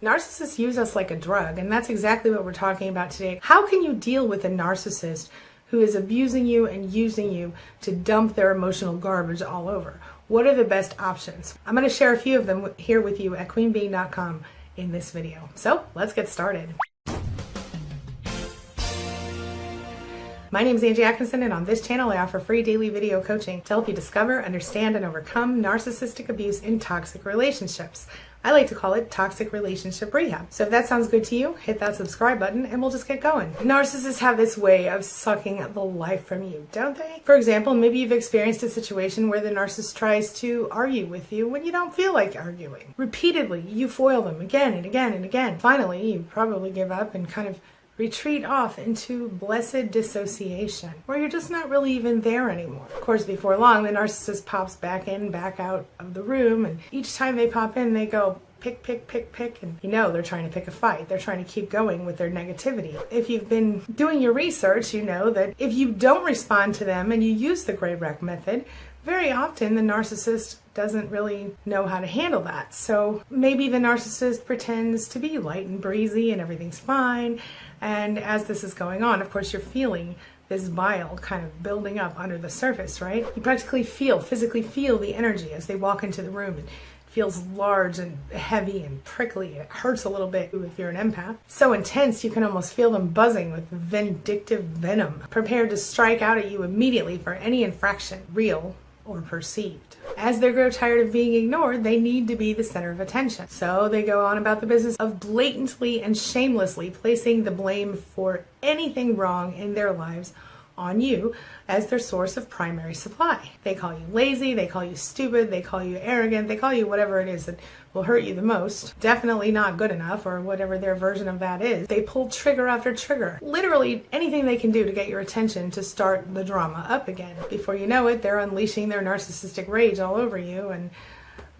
Narcissists use us like a drug, and that's exactly what we're talking about today. How can you deal with a narcissist who is abusing you and using you to dump their emotional garbage all over? What are the best options? I'm going to share a few of them here with you at queenbeing.com in this video. So let's get started. My name is Angie Atkinson, and on this channel I offer free daily video coaching to help you discover, understand, and overcome narcissistic abuse in toxic relationships. I like to call it toxic relationship rehab. So if that sounds good to you, hit that subscribe button and we'll just get going. Narcissists have this way of sucking the life from you, don't they? For example, maybe you've experienced a situation where the narcissist tries to argue with you when you don't feel like arguing. Repeatedly, you foil them again and again and again. Finally, you probably give up and kind of retreat off into blessed dissociation, where you're just not really even there anymore. Of course, before long, the narcissist pops back in, back out of the room, and each time they pop in, they go, pick, pick, pick, pick, and you know they're trying to pick a fight. They're trying to keep going with their negativity. If you've been doing your research, you know that if you don't respond to them and you use the gray wreck method, very often the narcissist doesn't really know how to handle that. So maybe the narcissist pretends to be light and breezy and everything's fine. And as this is going on, of course, you're feeling this bile kind of building up under the surface, right? You practically physically feel the energy as they walk into the room. It feels large and heavy and prickly. It hurts a little bit if you're an empath. So intense, you can almost feel them buzzing with vindictive venom, prepared to strike out at you immediately for any infraction, real or perceived. As they grow tired of being ignored, they need to be the center of attention. So they go on about the business of blatantly and shamelessly placing the blame for anything wrong in their lives on you as their source of primary supply. They call you lazy, they call you stupid, they call you arrogant, they call you whatever it is that will hurt you the most. Definitely not good enough, or whatever their version of that is. They pull trigger after trigger. Literally anything they can do to get your attention to start the drama up again. Before you know it, they're unleashing their narcissistic rage all over you, and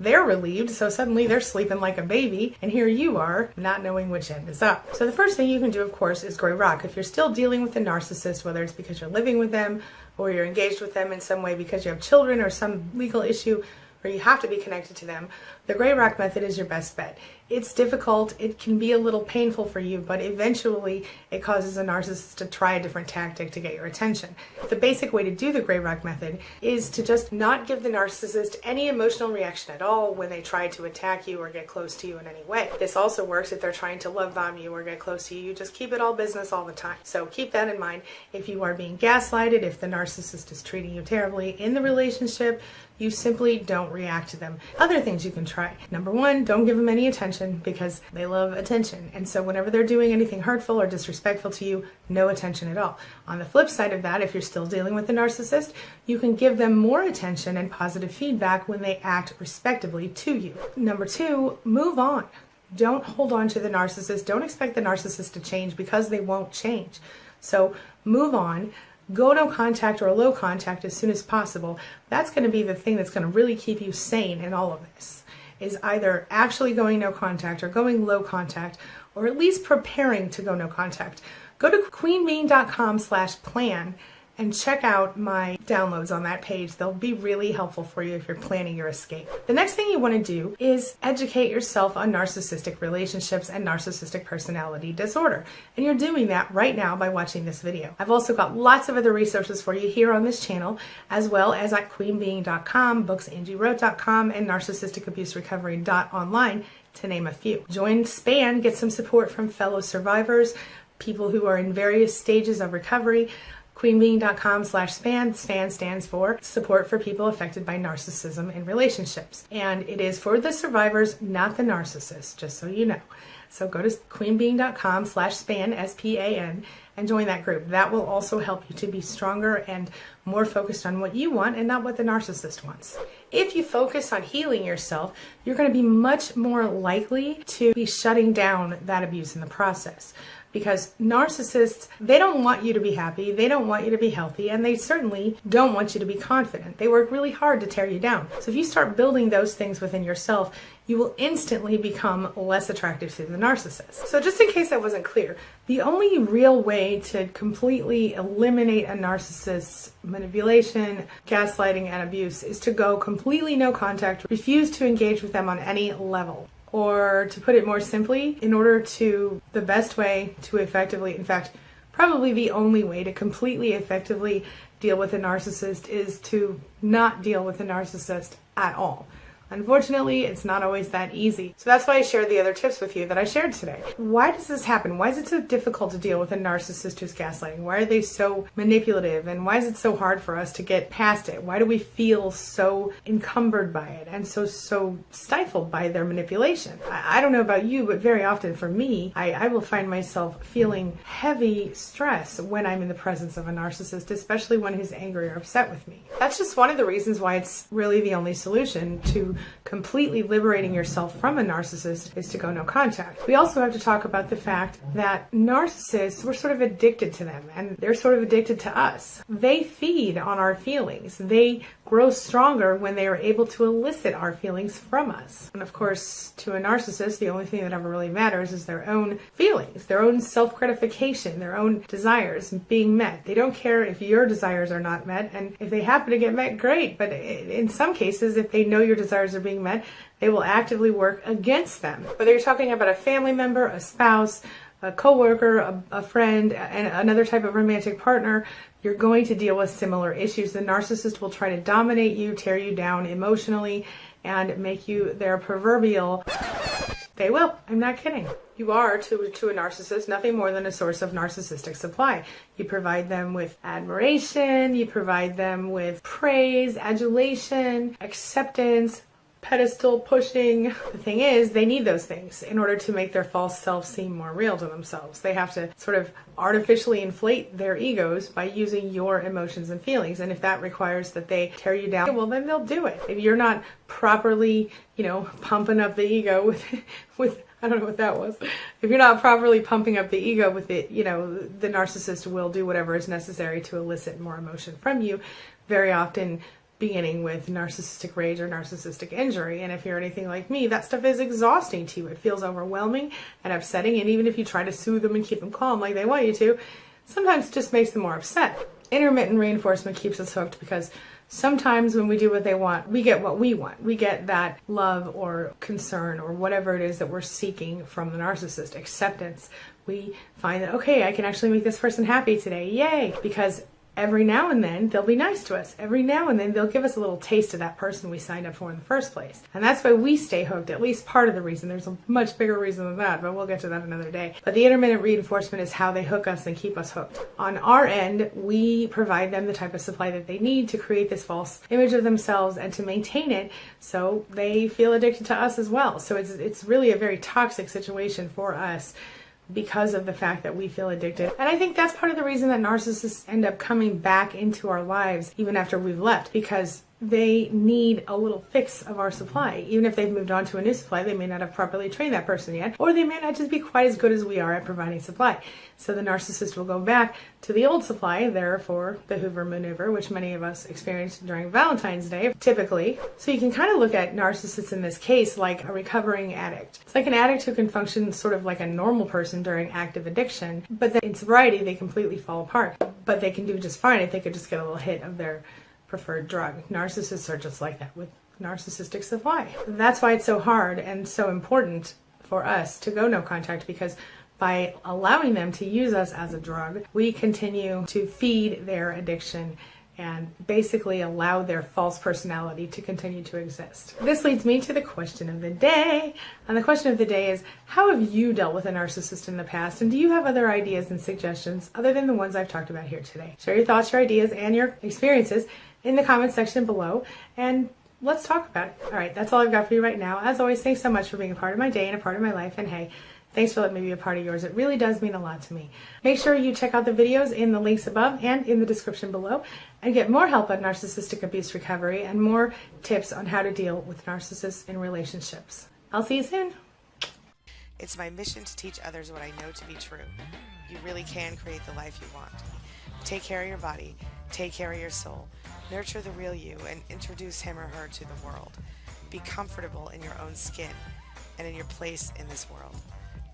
they're relieved, so suddenly they're sleeping like a baby, and here you are, not knowing which end is up. So the first thing you can do, of course, is gray rock. If you're still dealing with a narcissist, whether it's because you're living with them, or you're engaged with them in some way because you have children or some legal issue, or you have to be connected to them, the gray rock method is your best bet. It's difficult, it can be a little painful for you, but eventually it causes a narcissist to try a different tactic to get your attention. The basic way to do the gray rock method is to just not give the narcissist any emotional reaction at all when they try to attack you or get close to you in any way. This also works if they're trying to love bomb you or get close to you. You just keep it all business all the time. So keep that in mind. If you are being gaslighted, if the narcissist is treating you terribly in the relationship, you simply don't react to them. Other things you can try. Number one, don't give them any attention, because they love attention. And so whenever they're doing anything hurtful or disrespectful to you, no attention at all. On the flip side of that, if you're still dealing with a narcissist, you can give them more attention and positive feedback when they act respectfully to you. Number two, move on. Don't hold on to the narcissist. Don't expect the narcissist to change, because they won't change. So move on. Go no contact or low contact as soon as possible. That's going to be the thing that's going to really keep you sane in all of this, is either actually going no contact or going low contact, or at least preparing to go no contact. Go to queenbeing.com/plan and check out my downloads on that page. They'll be really helpful for you if you're planning your escape. The next thing you want to do is educate yourself on narcissistic relationships and narcissistic personality disorder. And you're doing that right now by watching this video. I've also got lots of other resources for you here on this channel, as well as at queenbeing.com, booksangieWrote.com, and narcissisticabuserecovery.online, to name a few. Join SPAN, get some support from fellow survivors, people who are in various stages of recovery. queenbeing.com/SPAN. SPAN stands for Support for People Affected by Narcissism in Relationships. And it is for the survivors, not the narcissists, just so you know. So go to queenbeing.com/SPAN, SPAN, and join that group. That will also help you to be stronger and more focused on what you want and not what the narcissist wants. If you focus on healing yourself, you're going to be much more likely to be shutting down that abuse in the process. Because narcissists, they don't want you to be happy, they don't want you to be healthy, and they certainly don't want you to be confident. They work really hard to tear you down. So if you start building those things within yourself, you will instantly become less attractive to the narcissist. So just in case that wasn't clear, the only real way to completely eliminate a narcissist's manipulation, gaslighting, and abuse is to go completely no contact, refuse to engage with them on any level. Or to put it more simply, the best way to effectively, in fact, probably the only way to completely effectively deal with a narcissist is to not deal with a narcissist at all. Unfortunately, it's not always that easy. So that's why I shared the other tips with you that I shared today. Why does this happen? Why is it so difficult to deal with a narcissist who's gaslighting? Why are they so manipulative? And why is it so hard for us to get past it? Why do we feel so encumbered by it and so stifled by their manipulation? I don't know about you, but very often for me, I will find myself feeling heavy stress when I'm in the presence of a narcissist, especially when he's angry or upset with me. That's just one of the reasons why it's really the only solution to completely liberating yourself from a narcissist is to go no contact. We also have to talk about the fact that narcissists, we're sort of addicted to them and they're sort of addicted to us. They feed on our feelings. They grow stronger when they are able to elicit our feelings from us. And of course, to a narcissist, the only thing that ever really matters is their own feelings, their own self-gratification, their own desires being met. They don't care if your desires are not met, and if they happen to get met, great. But in some cases, if they know your desires are being met, they will actively work against them. Whether you're talking about a family member, a spouse, a coworker, a friend, and another type of romantic partner, you're going to deal with similar issues. The narcissist will try to dominate you, tear you down emotionally, and make you their proverbial... They will. I'm not kidding. You are, to a narcissist, nothing more than a source of narcissistic supply. You provide them with admiration, you provide them with praise, adulation, acceptance, pedestal pushing. The thing is, they need those things in order to make their false self seem more real to themselves. They have to sort of artificially inflate their egos by using your emotions and feelings. And if that requires that they tear you down, well, then they'll do it. If you're not properly, pumping up the ego with I don't know what that was. If you're not properly pumping up the ego with it, the narcissist will do whatever is necessary to elicit more emotion from you, very often beginning with narcissistic rage or narcissistic injury. And if you're anything like me, that stuff is exhausting to you. It feels overwhelming and upsetting. And even if you try to soothe them and keep them calm like they want you to, sometimes it just makes them more upset. Intermittent reinforcement keeps us hooked because sometimes when we do what they want, we get what we want. We get that love or concern or whatever it is that we're seeking from the narcissist, acceptance. We find that, okay, I can actually make this person happy today. Yay! Because every now and then they'll be nice to us. Every now and then they'll give us a little taste of that person we signed up for in the first place. And that's why we stay hooked, at least part of the reason. There's a much bigger reason than that, but we'll get to that another day. But the intermittent reinforcement is how they hook us and keep us hooked. On our end, we provide them the type of supply that they need to create this false image of themselves and to maintain it so they feel addicted to us as well. So it's really a very toxic situation for us, because of the fact that we feel addicted. And I think that's part of the reason that narcissists end up coming back into our lives even after we've left, because they need a little fix of our supply. Even if they've moved on to a new supply, they may not have properly trained that person yet, or they may not just be quite as good as we are at providing supply. So the narcissist will go back to the old supply, therefore the Hoover maneuver, which many of us experienced during Valentine's Day, typically. So you can kind of look at narcissists in this case like a recovering addict. It's like an addict who can function sort of like a normal person during active addiction, but then in sobriety they completely fall apart. But they can do just fine if they could just get a little hit of their preferred drug. Narcissists are just like that with narcissistic supply. That's why it's so hard and so important for us to go no contact, because by allowing them to use us as a drug, we continue to feed their addiction and basically allow their false personality to continue to exist. This leads me to the question of the day. And the question of the day is, how have you dealt with a narcissist in the past? And do you have other ideas and suggestions other than the ones I've talked about here today? Share your thoughts, your ideas, and your experiences in the comments section below, and let's talk about it. All right, that's all I've got for you right now. As always, thanks so much for being a part of my day and a part of my life. And hey, thanks for letting me be a part of yours. It really does mean a lot to me. Make sure you check out the videos in the links above and in the description below and get more help on narcissistic abuse recovery and more tips on how to deal with narcissists in relationships. I'll see you soon. It's my mission to teach others what I know to be true. You really can create the life you want. Take care of your body. Take care of your soul. Nurture the real you and introduce him or her to the world. Be comfortable in your own skin and in your place in this world.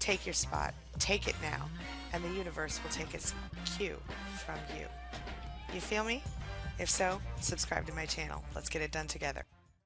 Take your spot. Take it now. And the universe will take its cue from you. You feel me? If so, subscribe to my channel. Let's get it done together.